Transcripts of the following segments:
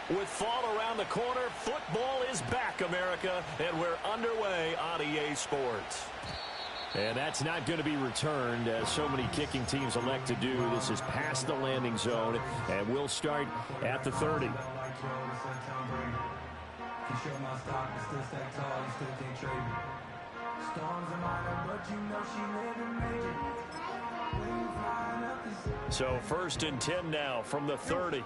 With fall around the corner, football is back, America, and we're underway on EA Sports. And that's not going to be returned, as so many kicking teams elect to do. This is past the landing zone, and we'll start at the 30. So 1st and 10 now from the 30.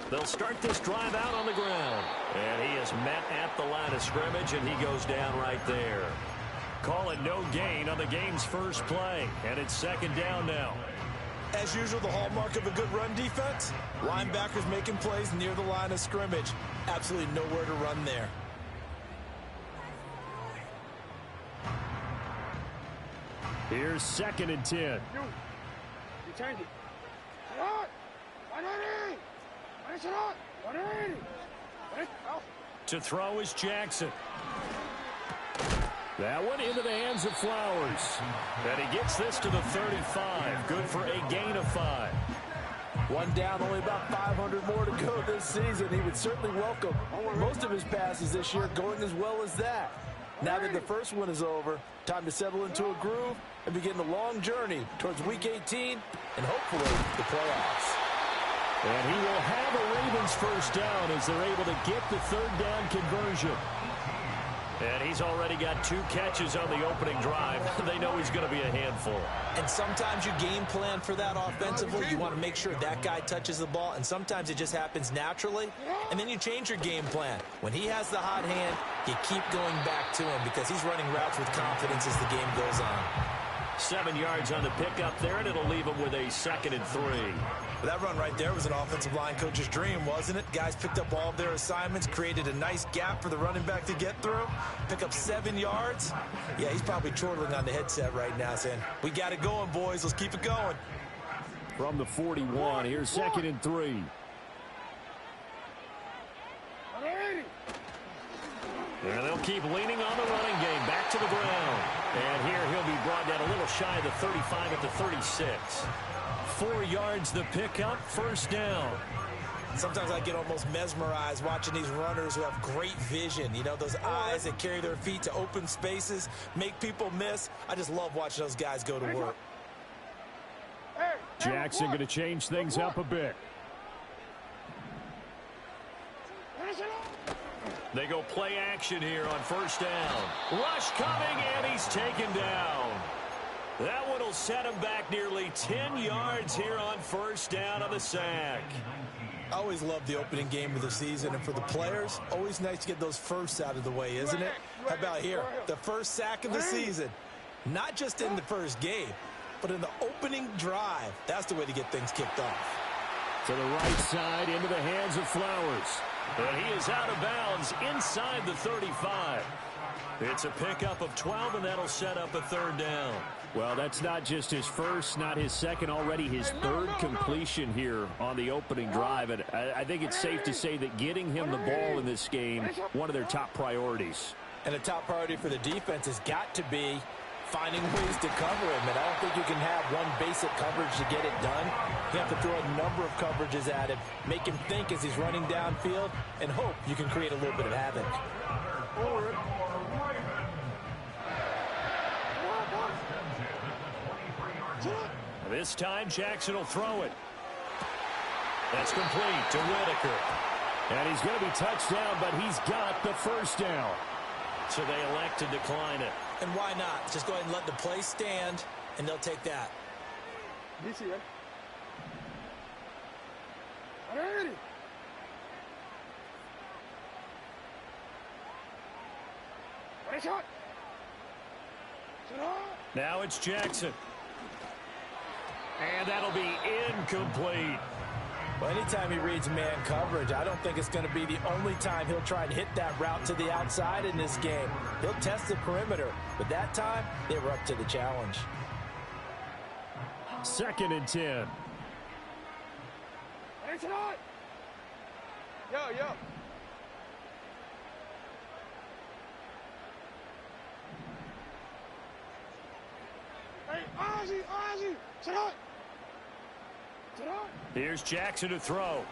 They'll start this drive out on the ground. And he is met at the line of scrimmage, and he goes down right there. Call it no gain on the game's first play. And it's 2nd down now. As usual, the hallmark of a good run defense, linebackers making plays near the line of scrimmage. Absolutely nowhere to run there. Here's 2nd and 10. To throw is Jackson. That one into the hands of Flowers. And he gets this to the 35. Good for a gain of 5. One down, only about 500 more to go this season. He would certainly welcome most of his passes this year going as well as that. Now that the first one is over, time to settle into a groove and begin the long journey towards Week 18 and hopefully the playoffs. And he will have a Ravens first down as they're able to get the 3rd down conversion. And he's already got 2 catches on the opening drive. They know he's going to be a handful. And sometimes you game plan for that offensively. You want to make sure that guy touches the ball, and sometimes it just happens naturally. And then you change your game plan. When he has the hot hand, you keep going back to him because he's running routes with confidence as the game goes on. 7 yards on the pickup there, and it'll leave him with a 2nd and 3. That run right there was an offensive line coach's dream, wasn't it? Guys picked up all of their assignments, created a nice gap for the running back to get through, pick up 7 yards. Yeah, he's probably chortling on the headset right now saying, we got it going, boys. Let's keep it going. From the 41, here's 2nd and 3. And they'll keep leaning on the running game. Back to the ground. And here he'll be brought down a little shy of the 35 at the 36. 4 yards the pickup, 1st down. Sometimes I get almost mesmerized watching these runners who have great vision. You know, those eyes that carry their feet to open spaces, make people miss. I just love watching those guys go to work. Jackson going to change things up a bit. They go play action here on 1st down. Rush coming, and he's taken down. That one will set him back nearly 10 yards here on 1st down on the sack. I always love the opening game of the season, and for the players, always nice to get those firsts out of the way, isn't it? How about here? The first sack of the season. Not just in the first game, but in the opening drive. That's the way to get things kicked off. To the right side, into the hands of Flowers. And he is out of bounds inside the 35. It's a pickup of 12, and that'll set up a 3rd down. Well, that's not just his first, not his second, already his 3rd completion here on the opening drive. And I think it's safe to say that getting him the ball in this game, one of their top priorities. And a top priority for the defense has got to be finding ways to cover him. And I don't think you can have one basic coverage to get it done. You have to throw a number of coverages at him, make him think as he's running downfield, and hope you can create a little bit of havoc. This time, Jackson will throw it. That's complete to Whitaker. And he's going to be touched down, but he's got the 1st down. So they elect to decline it. And why not? Just go ahead and let the play stand, and they'll take that. Now it's Jackson. And that'll be incomplete. Well, anytime he reads man coverage, I don't think it's going to be the only time he'll try and hit that route to the outside in this game. He'll test the perimeter, but that time, they were up to the challenge. 2nd and 10. Yo. Hey. Here's Jackson to throw.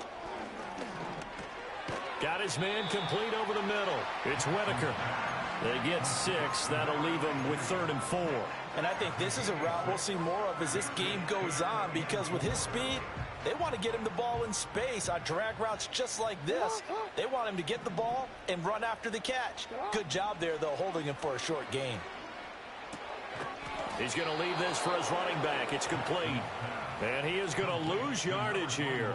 Got his man complete over the middle. It's Whitaker. They get 6. That'll leave them with 3rd and 4. And I think this is a route we'll see more of as this game goes on, because with his speed, they want to get him the ball in space on drag routes just like this. They want him to get the ball and run after the catch. Good job there, though, holding him for a short gain. He's going to leave this for his running back. It's complete. And he is going to lose yardage here.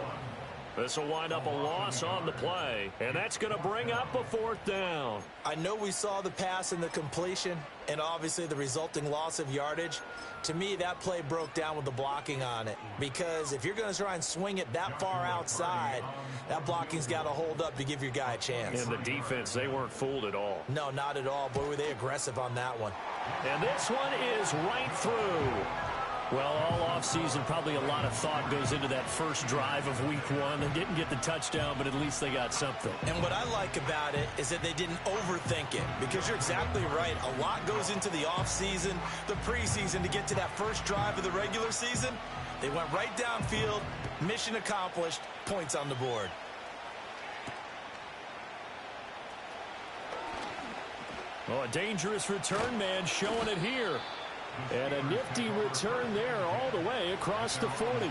This will wind up a loss on the play, and that's going to bring up a 4th down. I know we saw the pass and the completion, and obviously the resulting loss of yardage. To me, that play broke down with the blocking on it, because if you're going to try and swing it that far outside, that blocking's got to hold up to give your guy a chance. And the defense, they weren't fooled at all. No, not at all. Boy, were they aggressive on that one. And this one is right through. Well, all offseason, probably a lot of thought goes into that first drive of week 1. They didn't get the touchdown, but at least they got something. And what I like about it is that they didn't overthink it, because you're exactly right. A lot goes into the offseason, the preseason, to get to that first drive of the regular season. They went right downfield, mission accomplished, points on the board. Oh, a dangerous return man showing it here. And a nifty return there all the way across the 40.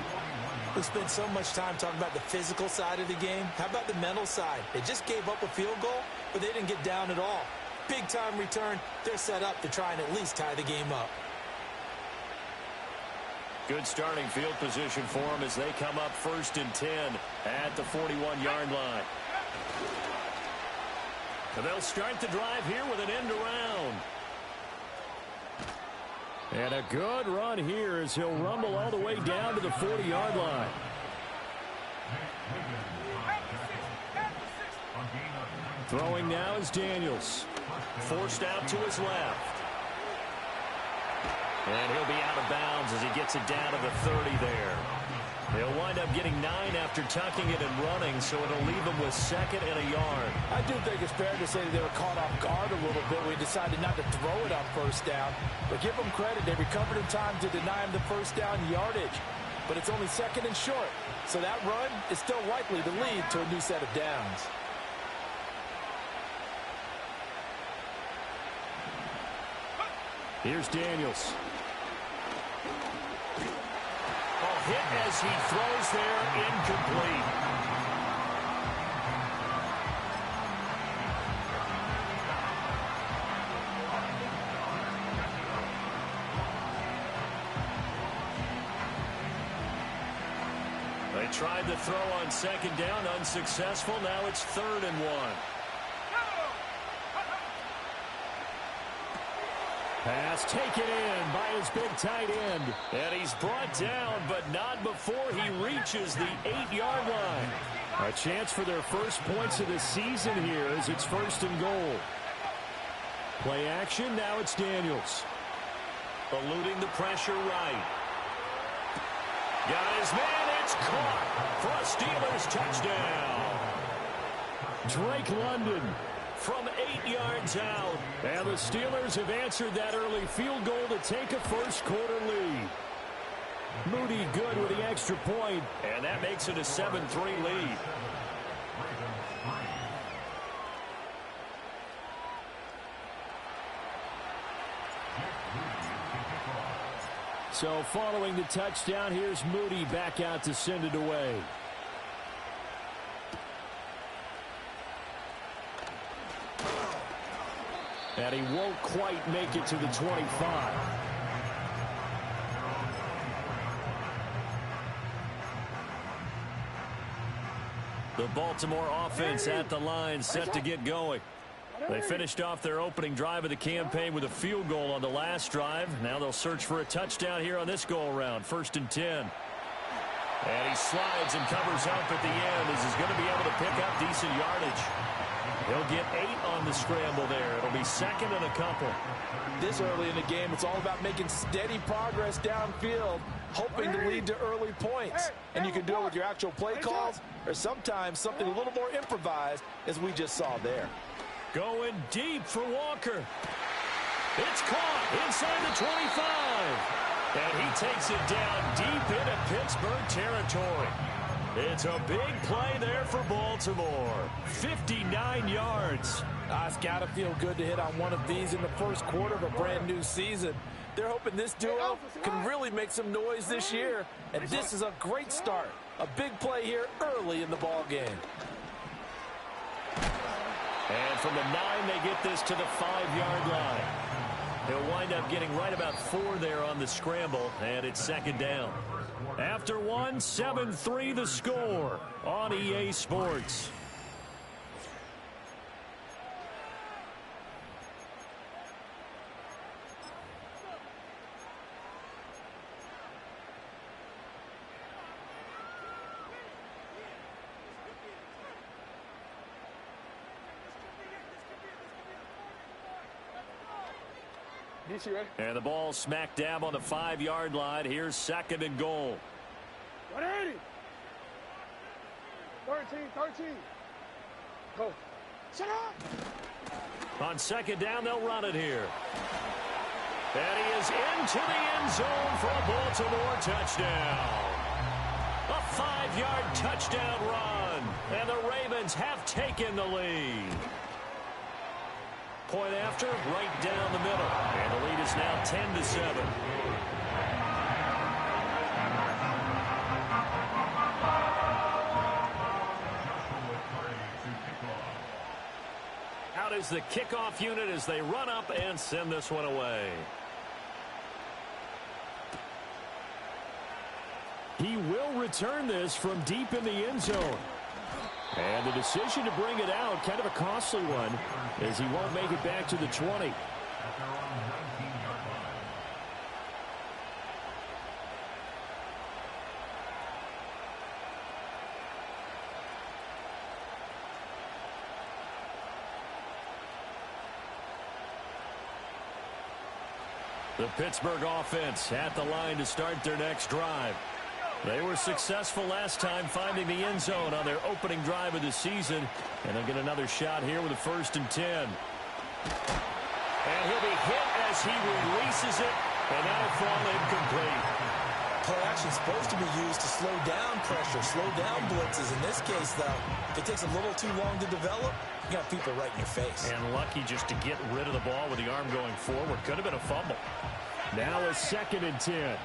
We spent so much time talking about the physical side of the game. How about the mental side? They just gave up a field goal, but they didn't get down at all. Big-time return. They're set up to try and at least tie the game up. Good starting field position for them as they come up 1st and 10 at the 41-yard line. And they'll start the drive here with an end around. And a good run here as he'll rumble all the way down to the 40-yard line. Throwing now is Daniels. Forced out to his left. And he'll be out of bounds as he gets it down to the 30 there. He'll wind up getting 9 after tucking it and running, so it'll leave him with 2nd and a yard. I do think it's fair to say that they were caught off guard a little bit. We decided not to throw it on 1st down. But give them credit. They recovered in time to deny him the 1st down yardage. But it's only 2nd and short. So that run is still likely to lead to a new set of downs. Here's Daniels. Hit as he throws there, incomplete. They tried to throw on 2nd down, unsuccessful. Now it's 3rd and 1. Pass taken in by his big tight end. And he's brought down, but not before he reaches the 8-yard line. A chance for their first points of the season here as it's 1st and goal. Play action, now it's Daniels. Eluding the pressure right. Got his man, it's caught for a Steelers touchdown. Drake London from 8 yards out. And the Steelers have answered that early field goal to take a first-quarter lead. Moody good with the extra point. And that makes it a 7-3 lead. So following the touchdown, here's Moody back out to send it away. And he won't quite make it to the 25. The Baltimore offense at the line, set to get going. They finished off their opening drive of the campaign with a field goal on the last drive. Now they'll search for a touchdown here on this go-around, 1st and 10. And he slides and covers up at the end as he's going to be able to pick up decent yardage. He'll get 8 on the scramble there. It'll be 2nd and a couple. This early in the game, it's all about making steady progress downfield, hoping to lead to early points. And you can do it with your actual play calls or sometimes something a little more improvised, as we just saw there. Going deep for Walker. It's caught inside the 25. And he takes it down deep into Pittsburgh territory. It's a big play there for Baltimore. 59 yards. It's got to feel good to hit on one of these in the first quarter of a brand new season. They're hoping this duo can really make some noise this year. And this is a great start. A big play here early in the ball game. And from the 9, they get this to the 5-yard line. He'll wind up getting right about 4 there on the scramble, and it's second down. After 1, 7-3 the score on EA Sports. And the ball smack dab on the 5-yard line. Here's second and goal. 180. 13. Go. Shut up. On second down, they'll run it here. And he is into the end zone for a Baltimore touchdown. A 5-yard touchdown run. And the Ravens have taken the lead. Point after, right down the middle. And the lead is now 10-7. Out is the kickoff unit as they run up and send this one away. He will return this from deep in the end zone. And the decision to bring it out, kind of a costly one, as he won't make it back to the 20. The Pittsburgh offense at the line to start their next drive. They were successful last time finding the end zone on their opening drive of the season. And they'll get another shot here with a 1st and 10. And he'll be hit as he releases it. And that'll fall incomplete. Play action supposed to be used to slow down pressure, slow down blitzes. In this case, though, if it takes a little too long to develop, you got people right in your face. And lucky just to get rid of the ball with the arm going forward. Could have been a fumble. Now a 2nd and 10.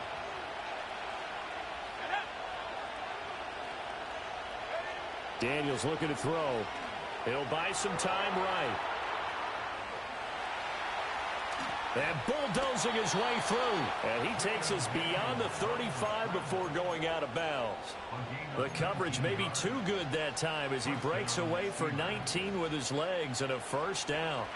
Daniels looking to throw. He'll buy some time right. And bulldozing his way through. And he takes us beyond the 35 before going out of bounds. The coverage may be too good that time as he breaks away for 19 with his legs and a 1st down.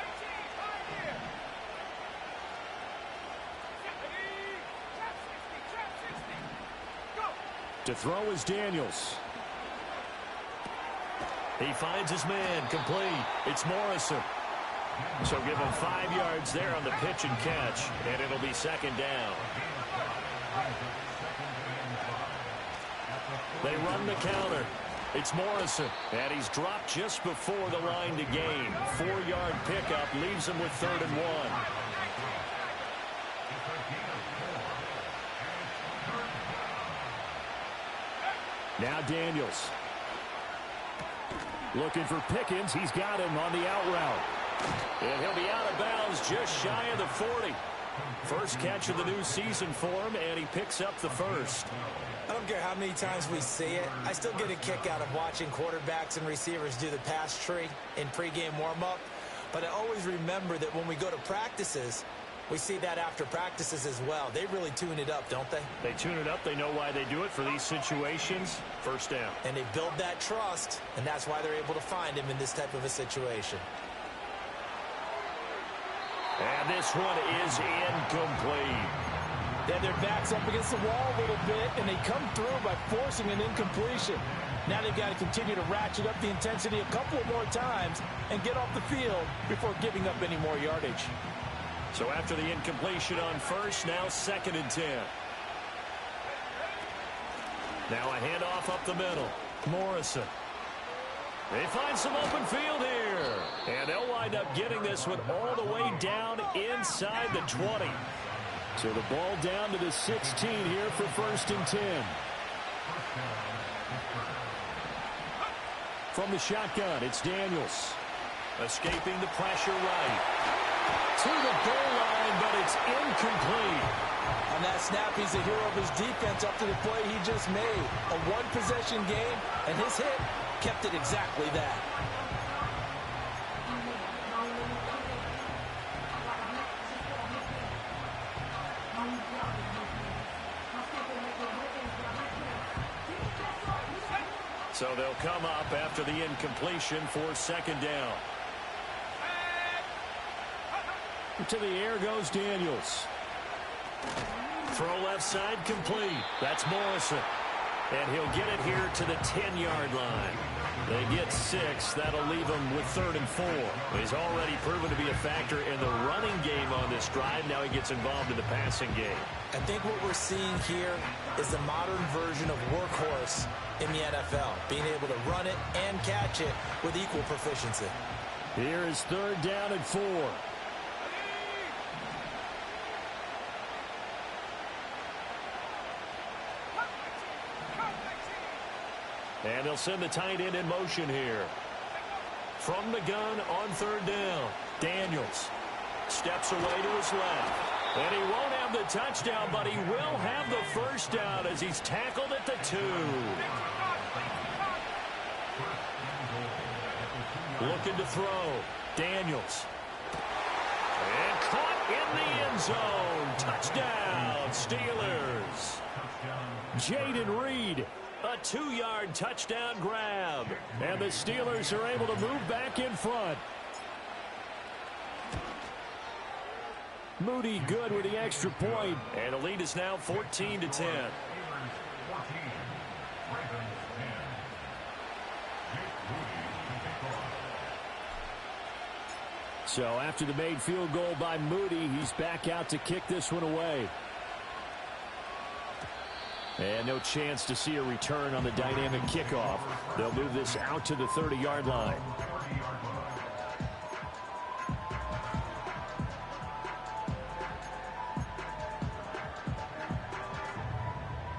To throw is Daniels. He finds his man complete. It's Morrison. So give him 5 yards there on the pitch and catch, and it'll be second down. They run the counter. It's Morrison, and he's dropped just before the line to gain. 4-yard pickup leaves him with 3rd and 1. Now Daniels. Looking for Pickens. He's got him on the out route. And he'll be out of bounds just shy of the 40. First catch of the new season for him, and he picks up the 1st. I don't care how many times we see it. I still get a kick out of watching quarterbacks and receivers do the pass tree in pregame warm-up. But I always remember that when we go to practices, we see that after practices as well. They really tune it up, don't they? They tune it up. They know why they do it for these situations. 1st down. And they build that trust, and that's why they're able to find him in this type of a situation. And this one is incomplete. Yeah, their back's up against the wall a little bit, and they come through by forcing an incompletion. Now they've got to continue to ratchet up the intensity a couple more times and get off the field before giving up any more yardage. So after the incompletion on 1st, now 2nd and 10. Now a handoff up the middle. Morrison. They find some open field here. And they'll wind up getting this one all the way down inside the 20. So the ball down to the 16 here for 1st and 10. From the shotgun, it's Daniels. Escaping the pressure right. To the goal line, but it's incomplete. On that snap, he's a hero of his defense up to the play he just made. A one-possession game, and his hit kept it exactly that. So they'll come up after the incompletion for 2nd down. To the air goes Daniels. Throw left side complete. That's Morrison. And he'll get it here to the 10-yard line. They get 6. That'll leave him with 3rd and 4. He's already proven to be a factor in the running game on this drive. Now he gets involved in the passing game. I think what we're seeing here is the modern version of workhorse in the NFL, being able to run it and catch it with equal proficiency. Here is 3rd down and 4. And they'll send the tight end in motion here. From the gun on 3rd down, Daniels steps away to his left. And he won't have the touchdown, but he will have the 1st down as he's tackled at the 2. Looking to throw. Daniels. And caught in the end zone. Touchdown, Steelers. Jaden Reed. A 2-yard touchdown grab. And the Steelers are able to move back in front. Moody good with the extra point. And the lead is now 14-10. So after the made field goal by Moody, he's back out to kick this one away. And no chance to see a return on the dynamic kickoff. They'll move this out to the 30-yard line.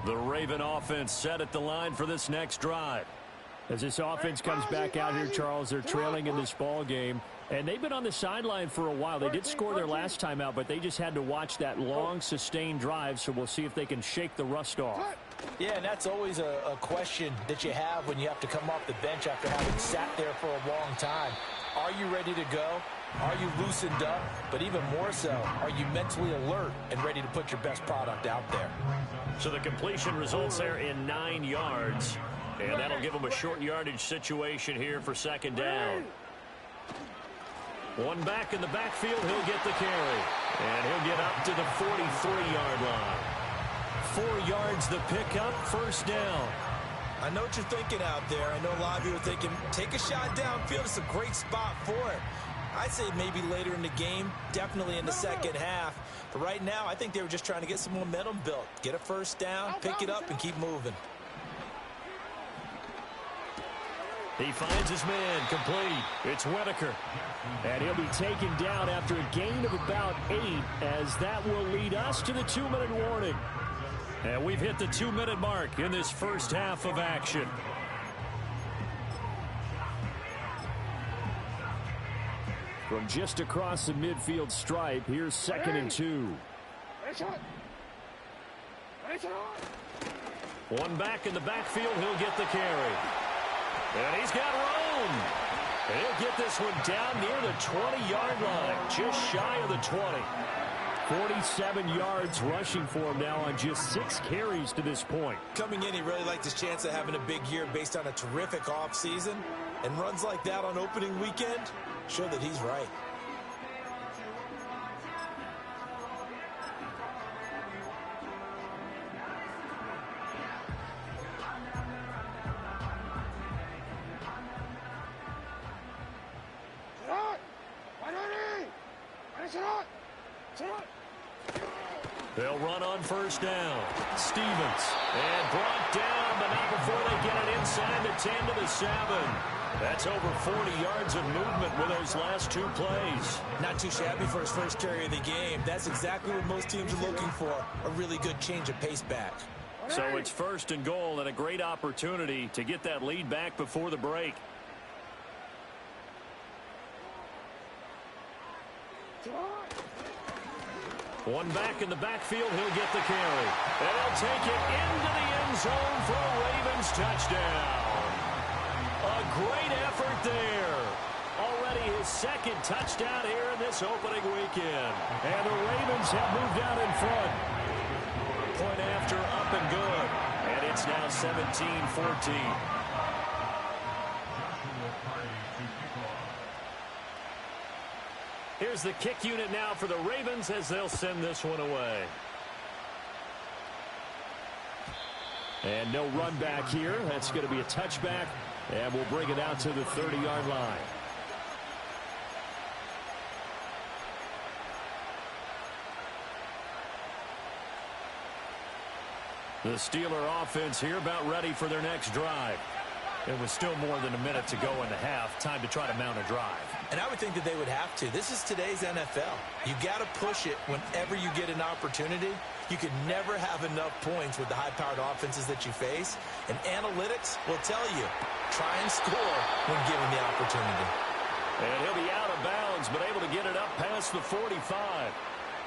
The Raven offense set at the line for this next drive. As this offense comes back out here, Charles, they're trailing in this ball game. And they've been on the sideline for a while. They did score their last time out, but they just had to watch that long, sustained drive, so we'll see if they can shake the rust off. Yeah, and that's always a question that you have when you have to come off the bench after having sat there for a long time. Are you ready to go? Are you loosened up? But even more so, are you mentally alert and ready to put your best product out there? So the completion results there in 9 yards. And that'll give them a short yardage situation here for 2nd down. One back in the backfield, he'll get the carry. And he'll get up to the 43-yard line. 4 yards the pickup, 1st down. I know what you're thinking out there. I know a lot of you are thinking, take a shot downfield. It's a great spot for it. I'd say maybe later in the game, definitely in the second half. But right now, I think they were just trying to get some momentum built. Get a 1st down, pick it up, and keep moving. He finds his man complete. It's Whitaker. And he'll be taken down after a gain of about 8, as that will lead us to the 2-minute warning. And we've hit the 2-minute mark in this first half of action. From just across the midfield stripe, here's 2nd and 2. One back in the backfield, he'll get the carry. And he's got room. And he'll get this one down near the 20-yard line, just shy of the 20. 47 yards rushing for him now on just 6 carries to this point. Coming in, he really liked his chance of having a big year based on a terrific offseason. And runs like that on opening weekend show that he's right. They'll run on first down. Stevens. And brought down, but not before they get it inside the 10 to the 7. That's over 40 yards of movement with those last 2 plays. Not too shabby for his first carry of the game. That's exactly what most teams are looking for, a really good change of pace back. So it's first and goal and a great opportunity to get that lead back before the break. One back in the backfield, he'll get the carry. And he'll take it into the end zone for a Ravens touchdown. A great effort there. Already his second touchdown here in this opening weekend. And the Ravens have moved out in front. Point after, up and good. And it's now 17-14. Here's the kick unit now for the Ravens as they'll send this one away. And no run back here. That's going to be a touchback. And we'll bring it out to the 30-yard line. The Steeler offense here about ready for their next drive. It was still more than a minute to go in the half. Time to try to mount a drive. And I would think that they would have to. This is today's NFL. You got to push it whenever you get an opportunity. You can never have enough points with the high-powered offenses that you face. And analytics will tell you, try and score when given the opportunity. And he'll be out of bounds, but able to get it up past the 45.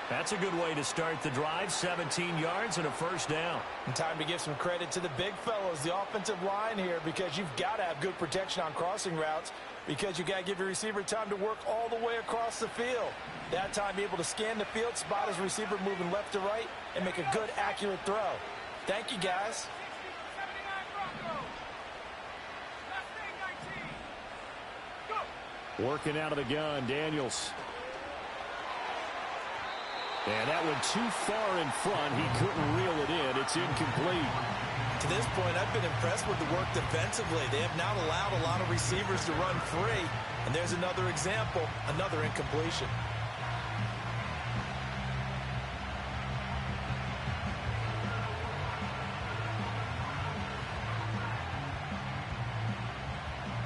That's a good way to start the drive. 17 yards and a first down. And time to give some credit to the big fellows, the offensive line here, because you've got to have good protection on crossing routes, because you got to give your receiver time to work all the way across the field. That time, be able to scan the field, spot his receiver moving left to right, and make a good, accurate throw. Thank you, guys. Working out of the gun, Daniels. And that one too far in front. He couldn't reel it in. It's incomplete. To this point, I've been impressed with the work defensively. They have not allowed a lot of receivers to run free. And there's another example, another incompletion.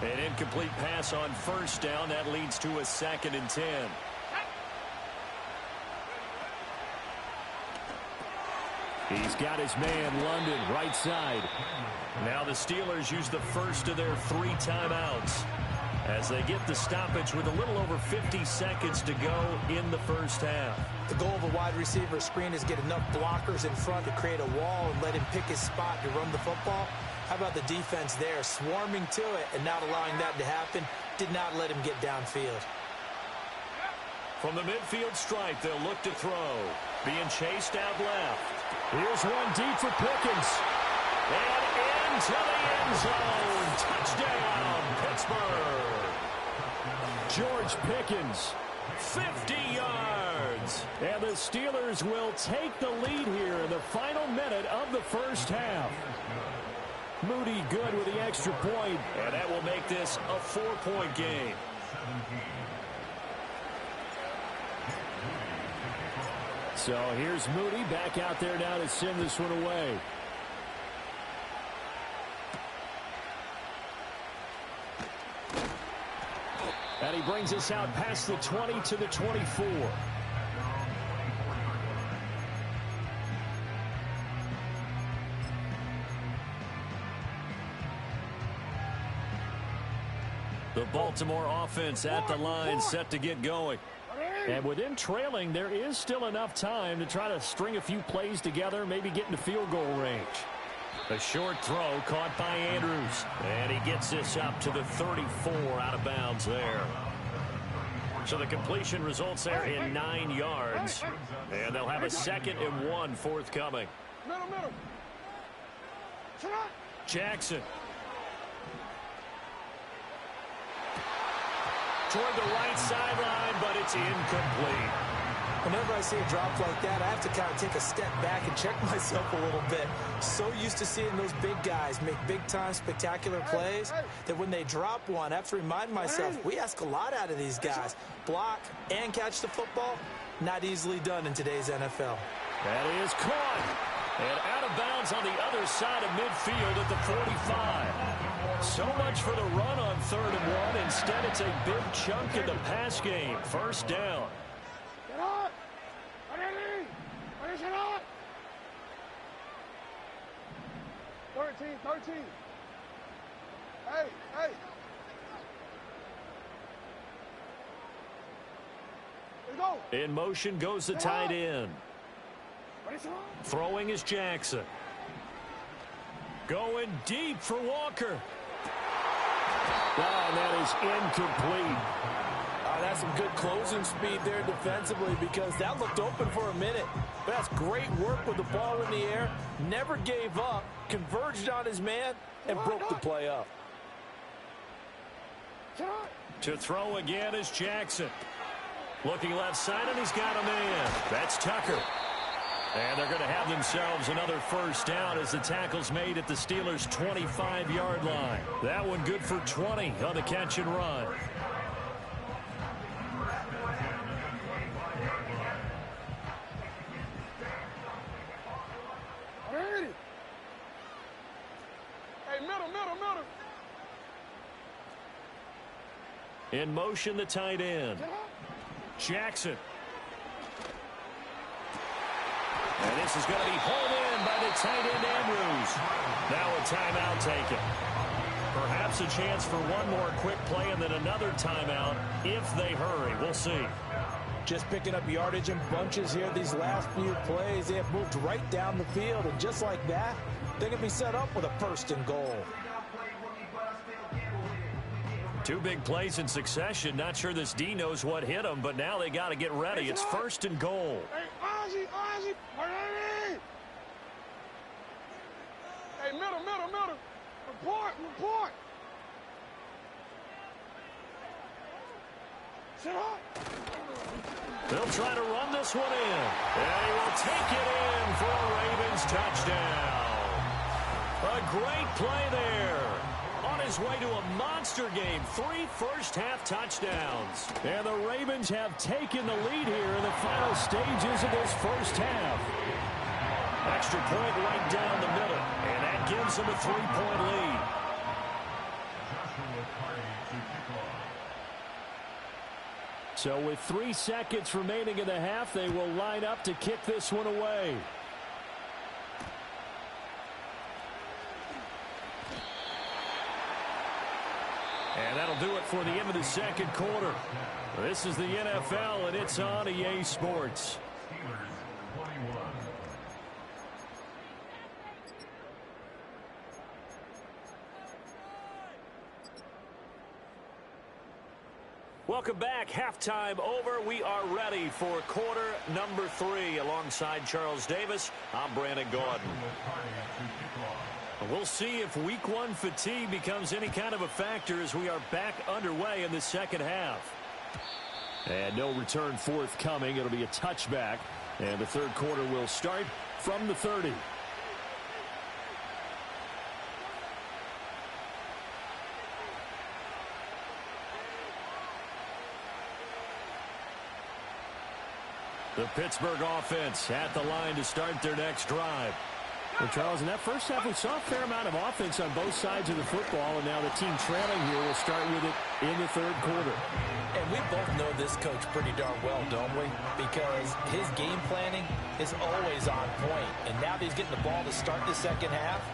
An incomplete pass on first down. That leads to a 2nd and 10. He's got his man, London, right side. Now the Steelers use the first of their 3 timeouts as they get the stoppage with a little over 50 seconds to go in the first half. The goal of a wide receiver screen is get enough blockers in front to create a wall and let him pick his spot to run the football. How about the defense there, swarming to it and not allowing that to happen? Did not let him get downfield. From the midfield stripe, they'll look to throw. Being chased out left. Here's one deep for Pickens. And into the end zone. Touchdown, Pittsburgh. George Pickens, 50 yards. And the Steelers will take the lead here in the final minute of the first half. Moody good with the extra point. And that will make this a 4-point game. So here's Moody back out there now to send this one away. And he brings us out past the 20 to the 24. The Baltimore offense at the line, set to get going. And with them trailing, there is still enough time to try to string a few plays together, maybe get into field goal range. A short throw caught by Andrews. And he gets this up to the 34, out of bounds there. So the completion results there in 9 yards. And they'll have a 2nd and 1 forthcoming. Middle. Jackson. Toward the right sideline, but it's incomplete. Whenever I see a drop like that, I have to kind of take a step back and check myself a little bit. So used to seeing those big guys make big-time spectacular plays that when they drop one, I have to remind myself, we ask a lot out of these guys. Block and catch the football, not easily done in today's NFL. That is caught. And out of bounds on the other side of midfield at the 45. So much for the run on 3rd and 1. Instead, it's a big chunk in the pass game. First down. Get up! Ready! Ready, set up! 13. Hey! Let's go! In motion goes the tight end. Ready, set up! Throwing is Jackson. Going deep for Walker. And that is incomplete. That's some good closing speed there defensively because that looked open for a minute. But that's great work with the ball in the air. Never gave up, converged on his man, and broke the play up. To throw again is Jackson. Looking left side, and he's got a man. That's Tucker. And they're going to have themselves another first down as the tackle's made at the Steelers' 25-yard line. That one good for 20 on the catch and run. Ready! Hey, middle! In motion, the tight end. Jackson. And this is going to be hauled in by the tight end, Andrews. Now a timeout taken. Perhaps a chance for one more quick play and then another timeout if they hurry. We'll see. Just picking up yardage in bunches here these last few plays. They have moved right down the field, and just like that, they can be set up with a 1st and goal. 2 big plays in succession. Not sure this D knows what hit them, but now they got to get ready. It's 1st and goal. Hey, Ozzie! Ready! Hey, middle! Report! Set up! They'll try to run this one in. And he will take it in for a Ravens touchdown. A great play there. On his way to a monster game. 3 first-half touchdowns. And the Ravens have taken the lead here in the final stages of this first half. Extra point right down the middle. And that gives them a 3-point lead. So with 3 seconds remaining in the half, they will line up to kick this one away. And that'll do it for the end of the second quarter. This is the NFL, and it's on EA Sports. Welcome back. Halftime over. We are ready for quarter number 3. Alongside Charles Davis, I'm Brandon Gaudin. We'll see if week 1 fatigue becomes any kind of a factor as we are back underway in the second half. And no return forthcoming. It'll be a touchback. And the third quarter will start from the 30. The Pittsburgh offense at the line to start their next drive. Well, Charles, in that first half, we saw a fair amount of offense on both sides of the football, and now the team trailing here will start with it in the third quarter. And we both know this coach pretty darn well, don't we? Because his game planning is always on point. And now that he's getting the ball to start the second half,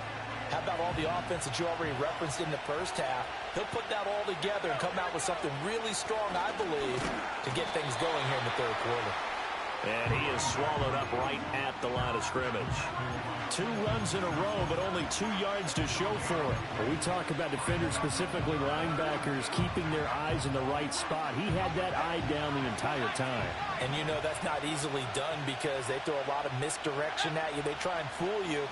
how about all the offense that you already referenced in the first half? He'll put that all together and come out with something really strong, I believe, to get things going here in the third quarter. And he is swallowed up right at the line of scrimmage. 2 runs in a row, but only 2 yards to show for it. When we talk about defenders, specifically linebackers, keeping their eyes in the right spot. He had that eye down the entire time. And you know that's not easily done because they throw a lot of misdirection at you. They try and fool you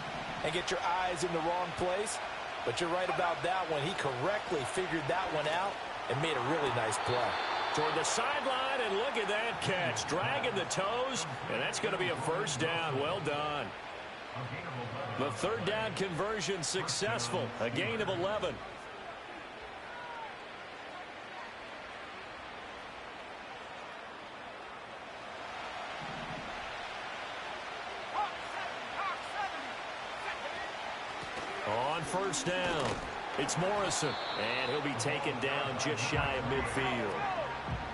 and get your eyes in the wrong place. But you're right about that one. He correctly figured that one out and made a really nice play. Toward the sideline, and look at that catch. Dragging the toes, and that's going to be a first down. Well done. The third down conversion successful. A gain of 11. on first down. It's Morrison, and he'll be taken down just shy of midfield.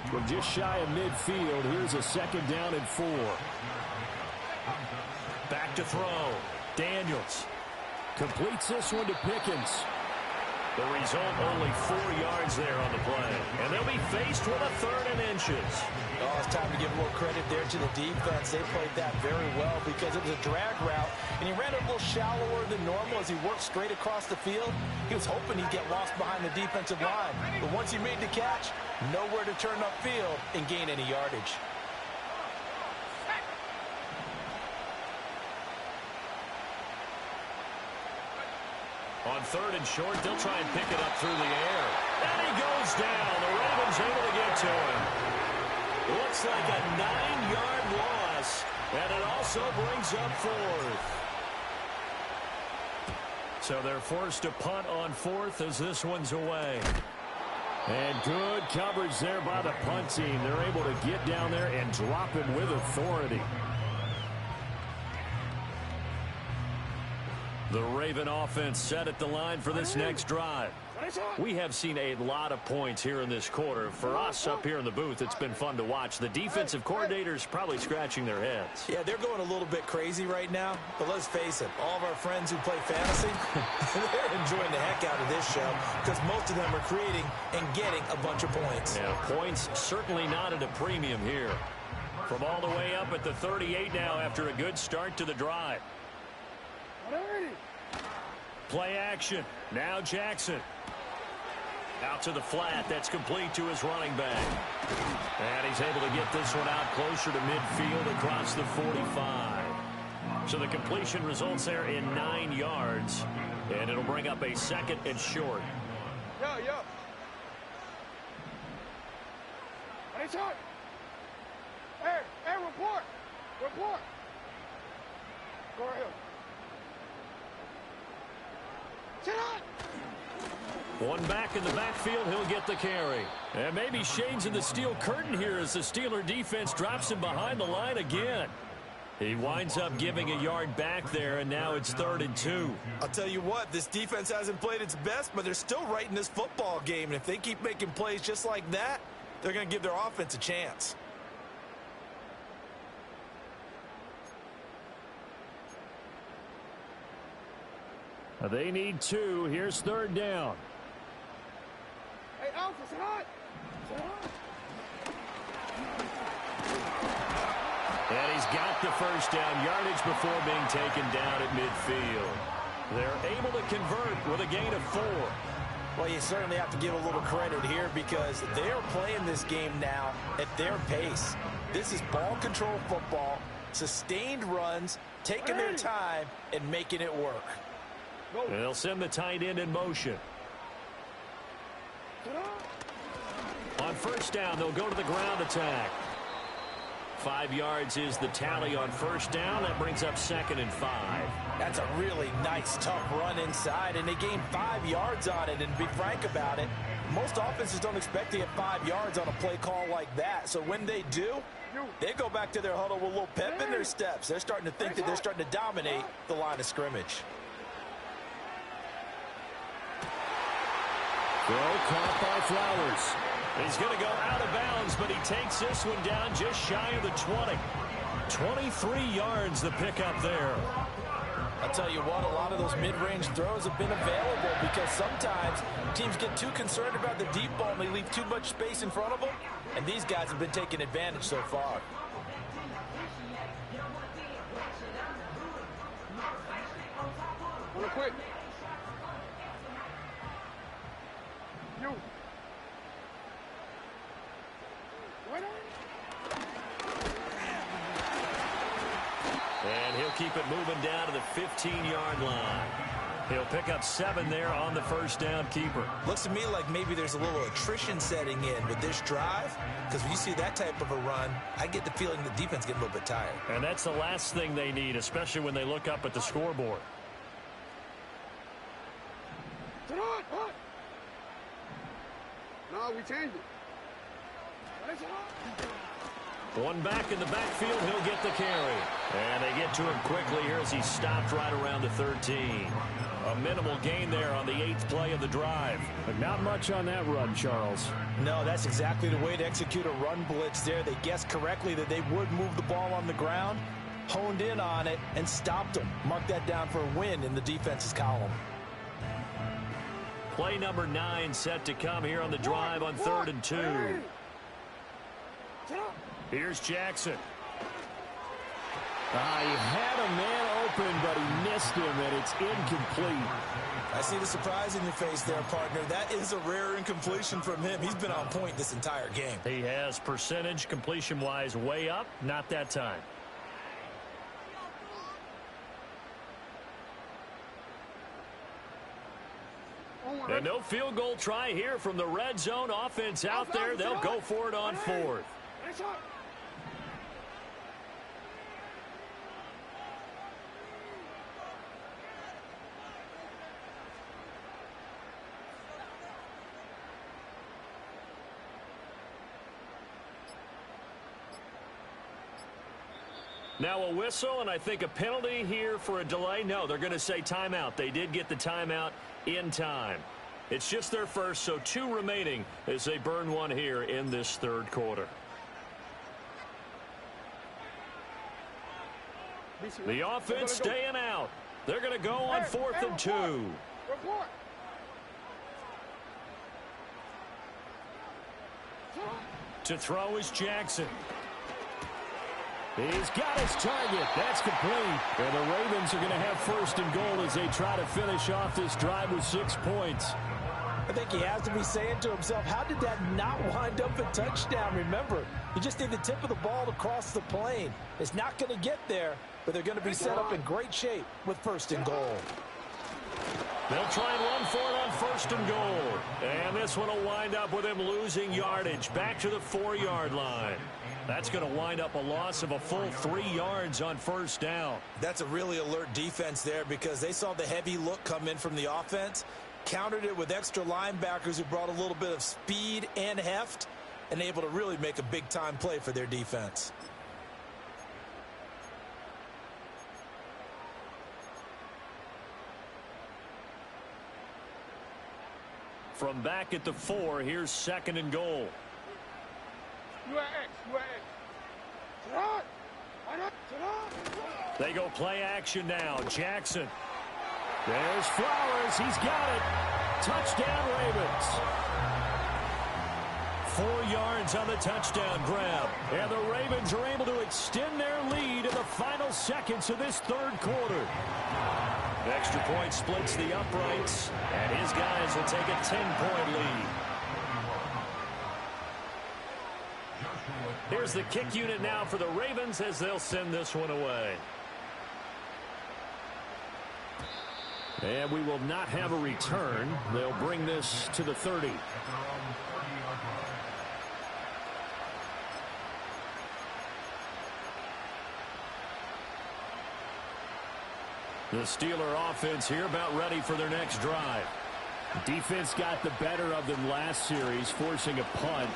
From just shy of midfield, here's a second down and 4. Back to throw. Daniels Completes this one to Pickens. The result, only 4 yards there on the play. And they'll be faced with a 3rd and inches. Oh, it's time to give a little credit there to the defense. They played that very well because it was a drag route, and he ran it a little shallower than normal as he worked straight across the field. He was hoping he'd get lost behind the defensive line. But once he made the catch, nowhere to turn upfield and gain any yardage. On 3rd and short, they'll try and pick it up through the air. And he goes down. The Ravens able to get to him. Looks like a 9-yard loss. And it also brings up 4th. So they're forced to punt on 4th as this one's away. And good coverage there by the punt team. They're able to get down there and drop him with authority. The Raven offense set at the line for this next drive. We have seen a lot of points here in this quarter. For us up here in the booth, it's been fun to watch. The defensive coordinators probably scratching their heads. Yeah, they're going a little bit crazy right now. But let's face it, all of our friends who play fantasy, they're enjoying the heck out of this show because most of them are creating and getting a bunch of points. Yeah, points certainly not at a premium here. From all the way up at the 38 now after a good start to the drive. Play action. Now Jackson. Out to the flat. That's complete to his running back. And he's able to get this one out closer to midfield across the 45. So the completion results there in 9 yards. And it'll bring up a 2nd and short. Yo. Hey, Chuck. Hey, report. Go ahead. One back in the backfield, he'll get the carry. And maybe shades in the steel curtain here as the Steeler defense drops him behind the line again. He winds up giving a yard back there, and now it's 3rd and 2. I'll tell you what, this defense hasn't played its best, but they're still right in this football game. And if they keep making plays just like that, they're going to give their offense a chance. They need 2. Here's 3rd down. Hey, Alpha, sit hot. And he's got the first down yardage before being taken down at midfield. They're able to convert with a gain of 4. Well, you certainly have to give a little credit here because they are playing this game now at their pace. This is ball control football, sustained runs, taking their time, and making it work. They'll send the tight end in motion. On first down, they'll go to the ground attack. 5 yards is the tally on first down. That brings up 2nd and 5. That's a really nice, tough run inside, and they gained 5 yards on it. And to be frank about it, most offenses don't expect to get 5 yards on a play call like that. So when they do, they go back to their huddle with a little pep in their steps. They're starting to think that they're starting to dominate the line of scrimmage. Throw caught by Flowers. He's going to go out of bounds, but he takes this one down just shy of the 20. 23 yards the pickup there. I'll tell you what, a lot of those mid-range throws have been available because sometimes teams get too concerned about the deep ball and they leave too much space in front of them, and these guys have been taking advantage so far. Real quick. You. And he'll keep it moving down to the 15-yard line. He'll pick up 7 there on the first down keeper. Looks to me like maybe there's a little attrition setting in with this drive, because when you see that type of a run, I get the feeling the defense getting a little bit tired. And that's the last thing they need, especially when they look up at the scoreboard. No, we changed it. One back in the backfield, he'll get the carry. And they get to him quickly here as he stopped right around the 13. A minimal gain there on the 8th play of the drive. But not much on that run, Charles. No, that's exactly the way to execute a run blitz there. They guessed correctly that they would move the ball on the ground, honed in on it, and stopped them. Mark that down for a win in the defense's column. Play number 9 set to come here on the drive on 3rd and 2. Here's Jackson. He had a man open, but he missed him, and it's incomplete. I see the surprise in your face there, partner. That is a rare incompletion from him. He's been on point this entire game. He has percentage completion-wise way up, not that time. And no field goal try here from the red zone offense out there. They'll go for it on 4th. Now a whistle, and I think a penalty here for a delay. No, they're going to say timeout. They did get the timeout in time. It's just their first, so 2 remaining as they burn one here in this 3rd quarter. The offense staying out. They're going to go on 4th and 2. To throw is Jackson. He's got his target. That's complete. And the Ravens are going to have 1st and goal as they try to finish off this drive with 6 points. I think he has to be saying to himself, how did that not wind up a touchdown? Remember, you just need the tip of the ball to cross the plane. It's not going to get there, but they're going to be set up in great shape with 1st and goal. They'll try and run for it on 1st and goal. And this one will wind up with him losing yardage back to the 4-yard line. That's going to wind up a loss of a full 3 yards on 1st down. That's a really alert defense there because they saw the heavy look come in from the offense, countered it with extra linebackers who brought a little bit of speed and heft, and able to really make a big-time play for their defense. From back at the 4, here's 2nd and goal. They go play action now. Jackson. There's Flowers. He's got it. Touchdown, Ravens. 4 yards on the touchdown grab. And the Ravens are able to extend their lead in the final seconds of this 3rd quarter. Extra point splits the uprights, and his guys will take a 10-point lead. Here's the kick unit now for the Ravens as they'll send this one away. And we will not have a return. They'll bring this to the 30. The Steeler offense here about ready for their next drive. Defense got the better of them last series, forcing a punt.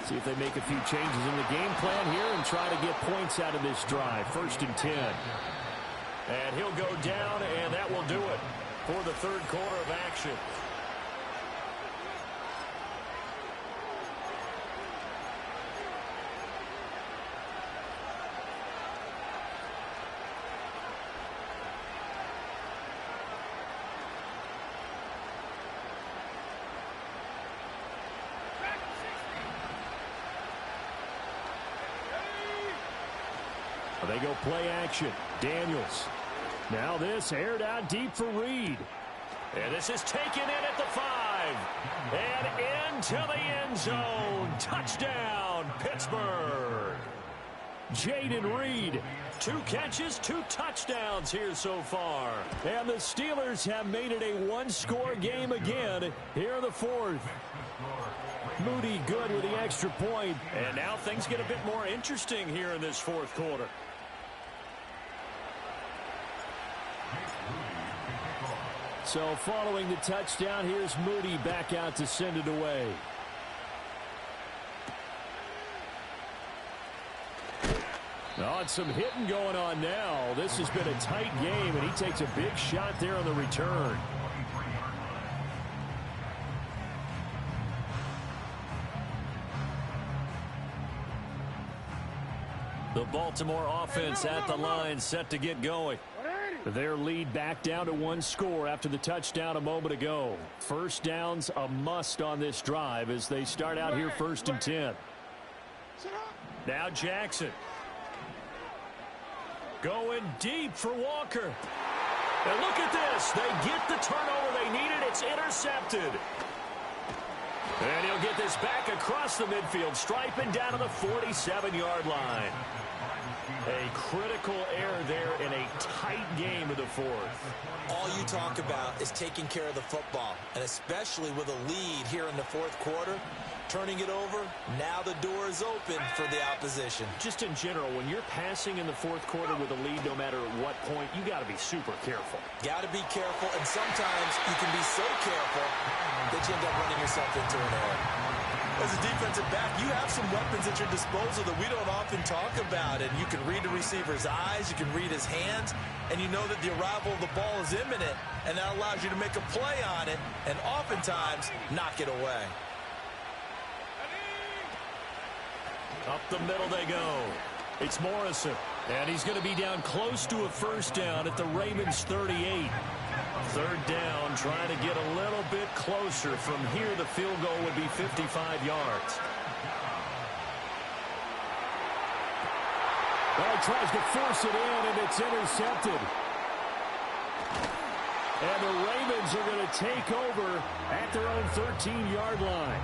See if they make a few changes in the game plan here and try to get points out of this drive. 1st and 10. And he'll go down, and that will do it for the 3rd quarter of action. They go play action. Daniels. Now this aired out deep for Reed. And this is taken in at the 5. And into the end zone. Touchdown, Pittsburgh. Jaden Reed. 2 catches, 2 touchdowns here so far. And the Steelers have made it a 1-score game again here in the 4th. Moody good with the extra point. And now things get a bit more interesting here in this 4th quarter. So following the touchdown, here's Moody back out to send it away. Oh, and some hitting going on now. This has been a tight game, and he takes a big shot there on the return. The Baltimore offense at the line, set to get going. Their lead back down to one score after the touchdown a moment ago. First down's a must on this drive as they start out here 1st and 10. Now Jackson. Going deep for Walker. And look at this. They get the turnover they needed. It's intercepted. And he'll get this back across the midfield stripe and down to the 47-yard line. A critical error there in a tight game of the fourth. All you talk about is taking care of the football, and especially with a lead here in the fourth quarter, turning it over, now the door is open for the opposition. Just in general, when you're passing in the fourth quarter with a lead, no matter at what point, you got to be super careful. Got to be careful, and sometimes you can be so careful that you end up running yourself into an error. As a defensive back, you have some weapons at your disposal that we don't often talk about, and you can read the receiver's eyes, you can read his hands, and you know that the arrival of the ball is imminent, and that allows you to make a play on it, and oftentimes knock it away. Up the middle they go. It's Morrison, and he's going to be down close to a first down at the Ravens 38. Third down, trying to get a little bit closer. From here, the field goal would be 55 yards. Well, he tries to force it in, and it's intercepted. And the Ravens are going to take over at their own 13-yard line.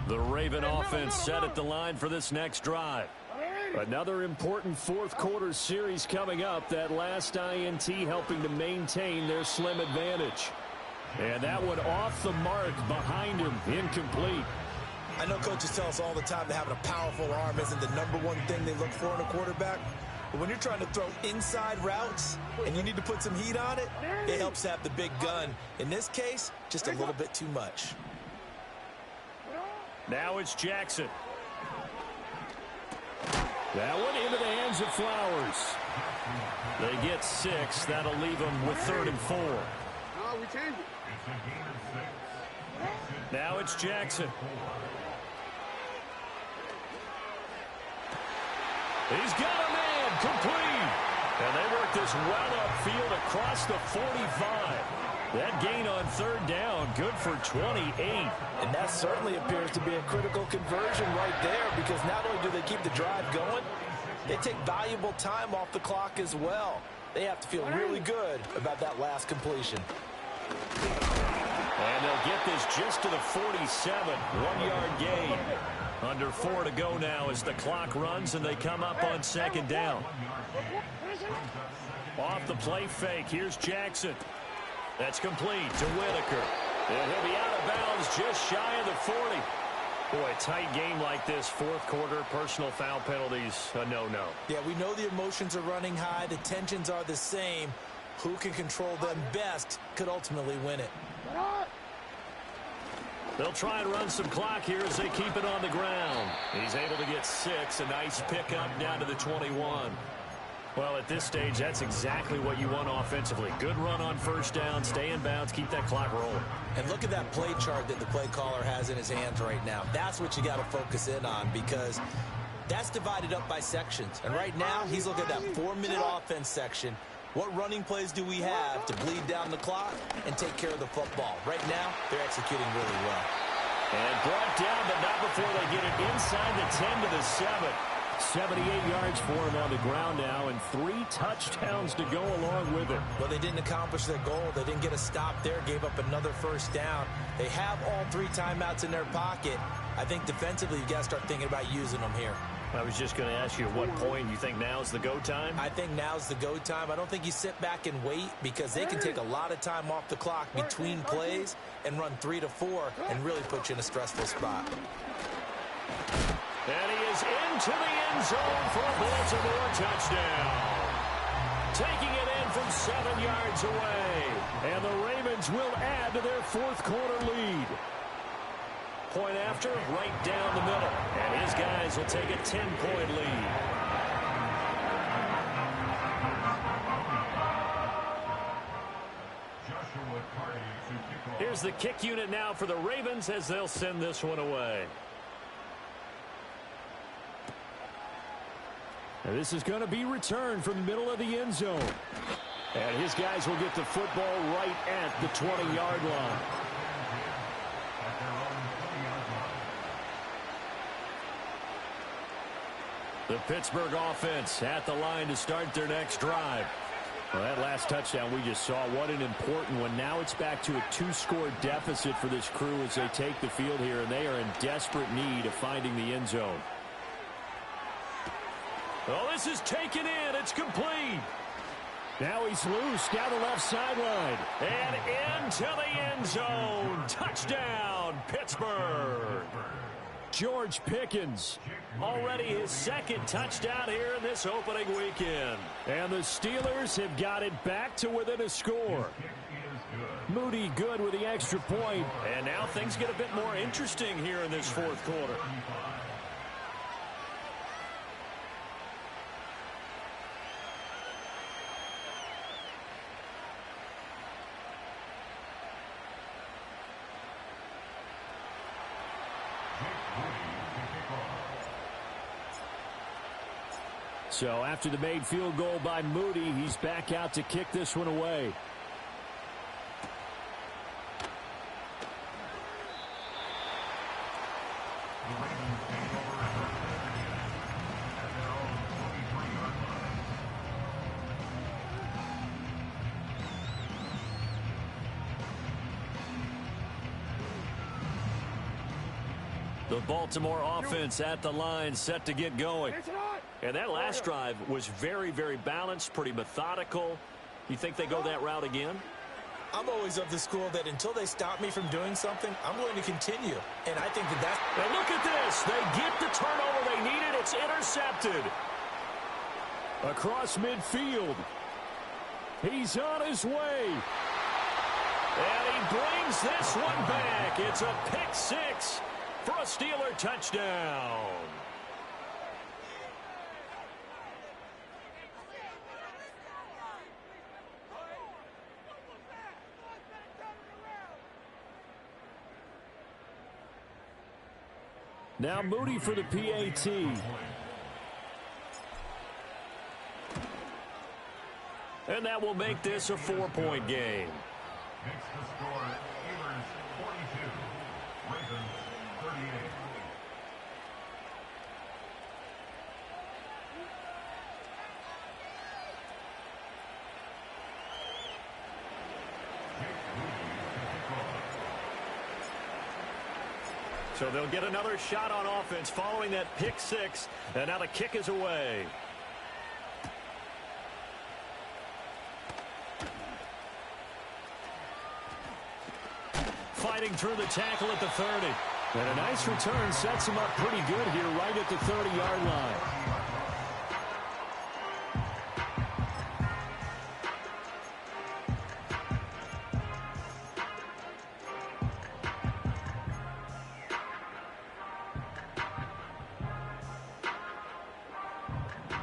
The Raven offense set at the line for this next drive. Another important fourth quarter series coming up. That last INT helping to maintain their slim advantage. And that one off the mark behind him, incomplete. I know coaches tell us all the time that having a powerful arm isn't the #1 thing they look for in a quarterback. But when you're trying to throw inside routes and you need to put some heat on it, it helps to have the big gun. In this case, just a little bit too much. Now it's Jackson. That one into the hands of Flowers. They get 6. That'll leave them with 3rd and 4. No, we change it. Now it's Jackson. He's got a man complete. And they work this well upfield across the 45. That gain on 3rd down, good for 28. And that certainly appears to be a critical conversion right there, because not only do they keep the drive going, they take valuable time off the clock as well. They have to feel really good about that last completion. And they'll get this just to the 47. 1-yard gain. Under 4 to go now as the clock runs and they come up on 2nd down. Off the play fake, here's Jackson. That's complete to Whitaker. And he'll be out of bounds just shy of the 40. Boy, a tight game like this, fourth quarter, personal foul penalties, a no-no. Yeah, we know the emotions are running high. The tensions are the same. Who can control them best could ultimately win it. They'll try and run some clock here as they keep it on the ground. He's able to get 6, a nice pickup down to the 21. Well, at this stage, that's exactly what you want offensively. Good run on 1st down, stay in bounds, keep that clock rolling. And look at that play chart that the play caller has in his hands right now. That's what you got to focus in on, because that's divided up by sections. And right now, he's looking at that 4-minute offense section. What running plays do we have to bleed down the clock and take care of the football? Right now, they're executing really well. And brought down, but not before they get it inside the 10 to the 7. 78 yards for him on the ground now, and 3 touchdowns to go along with it. Well, they didn't accomplish their goal. They didn't get a stop there, gave up another 1st down. They have all 3 timeouts in their pocket. I think defensively, you've got to start thinking about using them here. I was just going to ask you at what point you think now's the go time? I think now's the go time. I don't think you sit back and wait, because they can take a lot of time off the clock between plays and run 3 to 4 and really put you in a stressful spot. And he is into the end zone for a Baltimore touchdown. Taking it in from 7 yards away. And the Ravens will add to their fourth quarter lead. Point after, right down the middle. And his guys will take a 10-point lead. Here's the kick unit now for the Ravens as they'll send this one away. And this is going to be returned from the middle of the end zone. And his guys will get the football right at the 20-yard line. The Pittsburgh offense at the line to start their next drive. Well, that last touchdown we just saw, what an important one. Now it's back to a 2-score deficit for this crew as they take the field here, and they are in desperate need of finding the end zone. Oh, this is taken in. It's complete. Now he's loose down the left sideline. And into the end zone. Touchdown, Pittsburgh. George Pickens. Already his second touchdown here in this opening weekend. And the Steelers have got it back to within a score. Moody good with the extra point. And now things get a bit more interesting here in this fourth quarter. So after the made field goal by Moody, he's back out to kick this one away. The Baltimore offense at the line set to get going. And that last drive was very, very balanced, pretty methodical. You think they go that route again? I'm always of the school that until they stop me from doing something, I'm going to continue. And I think that that's... And look at this. They get the turnover they needed. It's intercepted. Across midfield. He's on his way. And he brings this one back. It's a pick six for a Steeler touchdown. Now Moody for the PAT. And that will make this a 4-point game. Makes the score Steelers 42, Ravens 38. So they'll get another shot on offense following that pick six. And now the kick is away. Fighting through the tackle at the 30. And a nice return sets him up pretty good here right at the 30-yard line.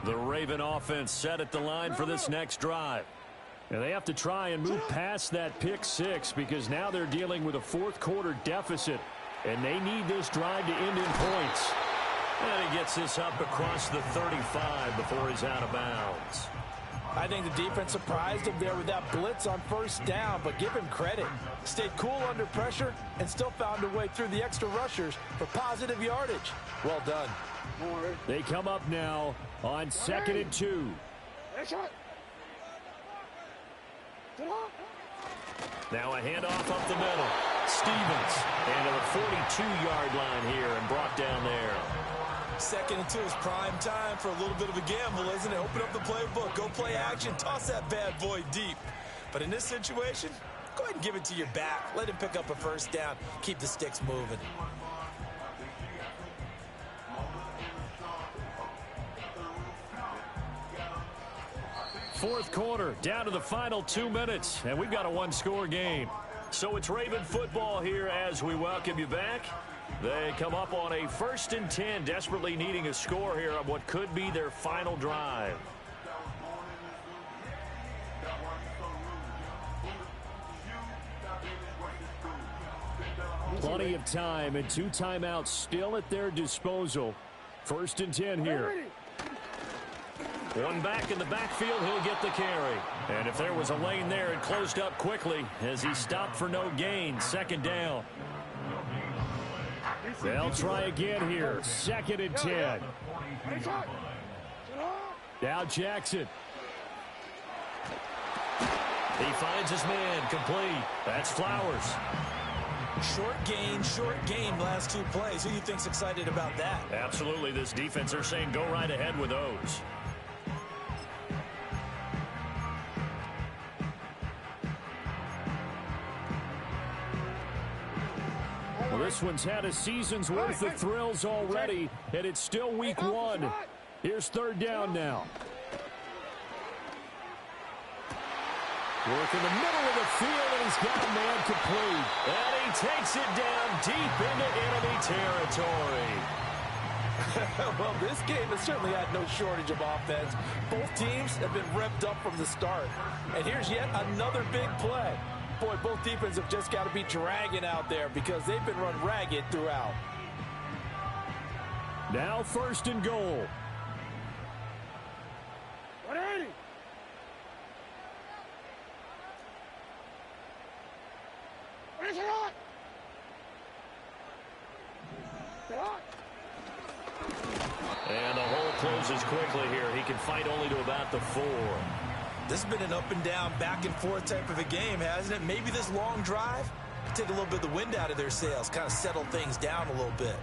The Raven offense set at the line for this next drive. And they have to try and move past that pick six because now they're dealing with a fourth quarter deficit. And they need this drive to end in points. And he gets this up across the 35 before he's out of bounds. I think the defense surprised him there with that blitz on first down, but give him credit. Stayed cool under pressure and still found a way through the extra rushers for positive yardage. Well done. They come up now on 2nd and 2. Now a handoff up the middle. Stevens into the 42-yard line here and brought down there. 2nd and 2 is prime time for a little bit of a gamble, isn't it? Open up the playbook, go play action, toss that bad boy deep. But in this situation, go ahead and give it to your back. Let him pick up a first down. Keep the sticks moving. Fourth quarter, down to the final 2 minutes, and we've got a one-score game. So it's Raven football here as we welcome you back. They come up on a 1st and 10, desperately needing a score here on what could be their final drive. Plenty of time and 2 timeouts still at their disposal. 1st and 10 here. One back in the backfield, he'll get the carry. And if there was a lane there, it closed up quickly as he stopped for no gain. 2nd down. They'll try again here. 2nd and 10. Now Jackson. He finds his man, complete. That's Flowers. Short gain, last 2 plays. Who do you think's excited about that? Absolutely, this defense, they're saying go right ahead with those. Well, this one's had a season's worth of thrills already, and it's still week 1. Here's 3rd down now. Work in the middle of the field, and he's got a man complete. And he takes it down deep into enemy territory. Well, this game has certainly had no shortage of offense. Both teams have been revved up from the start. And here's yet another big play. Boy, both defenses have just got to be dragging out there because they've been run ragged throughout. Now 1st and goal. 180. And the hole closes quickly here. He can fight only to about the 4. This has been an up and down, back and forth type of a game, hasn't it? Maybe this long drive take a little bit of the wind out of their sails, kind of settle things down a little bit.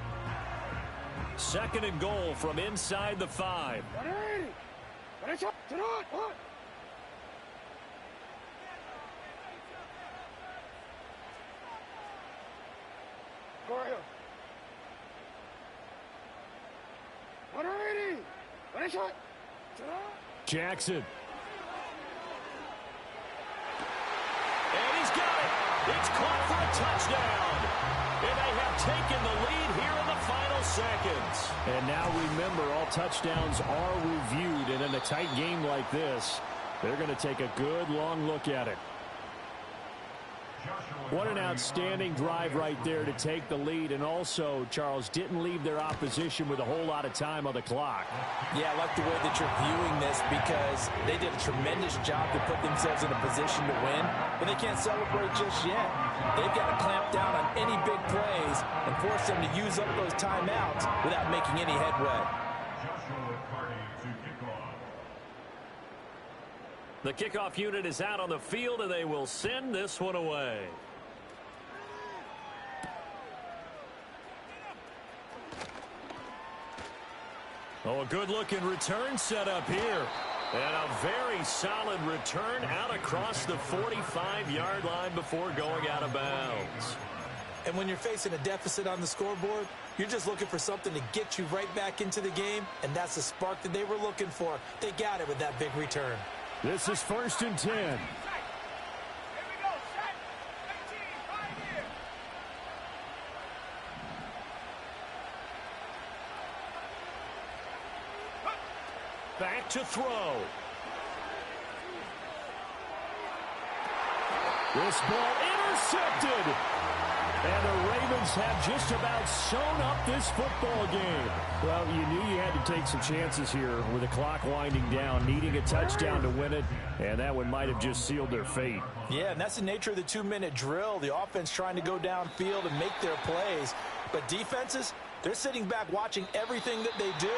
2nd and goal from inside the 5. 180. Go ahead. 180. Jackson. And he's got it. It's caught for a touchdown. And they have taken the lead here in the final seconds. And now remember, all touchdowns are reviewed. And in a tight game like this, they're going to take a good long look at it. What an outstanding drive right there to take the lead. And also, Charles, didn't leave their opposition with a whole lot of time on the clock. Yeah, I like the way that you're viewing this because they did a tremendous job to put themselves in a position to win, but they can't celebrate just yet. They've got to clamp down on any big plays and force them to use up those timeouts without making any headway. The kickoff unit is out on the field, and they will send this one away. Oh, a good-looking return set up here. And a very solid return out across the 45-yard line before going out of bounds. And when you're facing a deficit on the scoreboard, you're just looking for something to get you right back into the game, and that's the spark that they were looking for. They got it with that big return. This is 1st and 10. Back to throw. This ball intercepted. And the Ravens have just about sewn up this football game. Well, you knew you had to take some chances here with the clock winding down, needing a touchdown to win it, and that one might have just sealed their fate. Yeah, and that's the nature of the 2-minute drill. The offense trying to go downfield and make their plays. But defenses, they're sitting back watching everything that they do,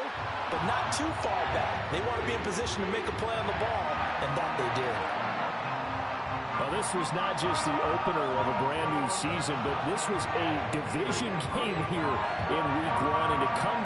but not too far back. They want to be in position to make a play on the ball, and that they did. Well, this was not just the opener of a brand new season, but this was a division game here in week 1, and to come